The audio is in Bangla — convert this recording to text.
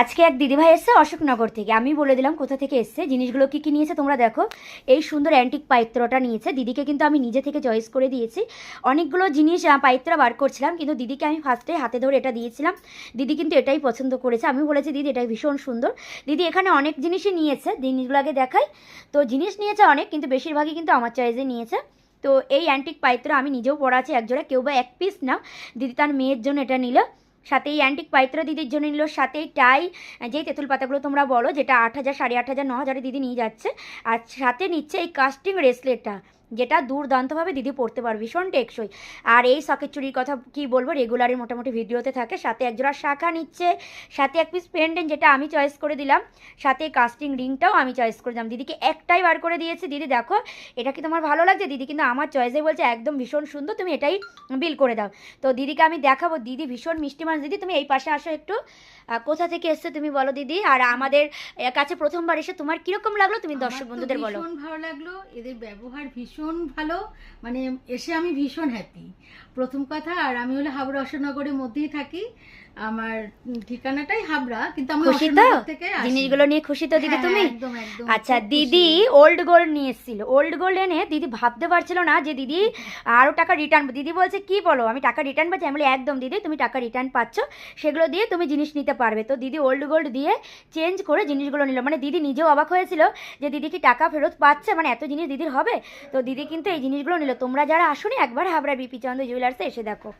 আজকে এক দিদিভাই এসছে অশোকনগর থেকে। আমি বলে দিলাম কোথা থেকে এসছে, জিনিসগুলো কি কি নিয়েছে তোমরা দেখো। এই সুন্দর অ্যান্টিক পাইত্রটা নিয়েছে, দিদিকে কিন্তু আমি নিজে থেকে চয়েস করে দিয়েছি। অনেকগুলো জিনিস পাইত্রা বার করছিলাম, কিন্তু দিদিকে আমি ফার্স্টে হাতে ধরে এটা দিয়েছিলাম। দিদি কিন্তু এটাই পছন্দ করেছে। আমি বলেছি দিদি এটাই ভীষণ সুন্দর। দিদি এখানে অনেক জিনিসই নিয়েছে, জিনিসগুলো আগে দেখাই। তো জিনিস নিয়েছে অনেক, কিন্তু বেশিরভাগই কিন্তু আমার চয়েসে নিয়েছে। তো এই অ্যান্টিক পাইত্রা আমি নিজেও পরা আছে একজোড়া, কেউ বা এক পিস নাও। দিদি তার মেয়ের জন্য এটা নিল, সাথে এই অ্যান্টিক পাইত্রা দিদির জন্য নিল, সাথে টাই, যেই তেঁতুল পাতাগুলো তোমরা বলো, যেটা 8,000, 8,500, 9,000 দিদি নিয়ে যাচ্ছে। আর সাথে নিচ্ছে এই কাস্টিং ব্রেসলেটটা, যেটা দুর্দান্তভাবে দিদি পড়তে পারবে, ভীষণ টেকসই। আর এই সকেট চুরির কথা কি বলবো, রেগুলারই মোটামুটি ভিডিওতে থাকে। সাথে একজোড়া শাখা নিচ্ছে, সাথে এক পিস পেন্ডেন্ট, যেটা আমি চয়েস করে দিলাম। সাথে কাস্টিং রিংটাও আমি চয়েস করে দিলাম। দিদিকে একটাই বার করে দিয়েছি। দিদি দেখো এটা কি তোমার ভালো লাগছে? দিদি কিন্তু আমার চয়েসে বলছে একদম ভীষণ সুন্দর, তুমি এটাই বিল করে দাও। তো দিদিকে আমি দেখাবো। দিদি ভীষণ মিষ্টি মানুষ। দিদি তুমি এই পাশে আসো একটু। কোথা থেকে এসছো তুমি বলো দিদি, আর আমাদের কাছে প্রথমবার এসে তোমার কিরকম লাগলো তুমি দর্শক বন্ধুদের বলো। ভীষণ ভালো লাগলো, এদের ব্যবহার ভীষণ ভালো, মানে এসে আমি ভীষণ হ্যাপি প্রথম কথা। আর আমি হলো হাবড়া অশোকনগরের মধ্যেই থাকি, আমার ঠিকানাটাই হাবড়া, কিন্তু আমি খুশি তো অশোকনগর থেকে আসি। জিনিসগুলো নিয়ে? খুশি তো দিদি হ্যাঁ, তুমি? একদম একদম আচ্ছা, খুব খুশি। দিদি ওল্ড গোল্ড নিয়ে এসেছিল। ওল্ড গোল্ড এনে দিদি ভাবতে পারছিল না যে দিদি আরও টাকা রিটার্ন। দিদি বলছে কি বলো, আমি টাকা রিটার্ন পাচ্ছি? আমি বলি একদম দিদি, তুমি টাকা রিটার্ন পাচ্ছ, সেগুলো দিয়ে তুমি জিনিস নিতে পারবে। তো দিদি ওল্ড গোল্ড দিয়ে চেঞ্জ করে জিনিসগুলো নিল। মানে দিদি নিজেও অবাক হয়েছিল যে দিদি কি টাকা ফেরত পাচ্ছে, মানে এত জিনিস দিদির হবে। তো দিদি কিন্তু এই জিনিসগুলো নিল। তোমরা যারা আসোনি একবার হাবড়া বিপি চন্দ্র জুয়েলার্সে এসে দেখো।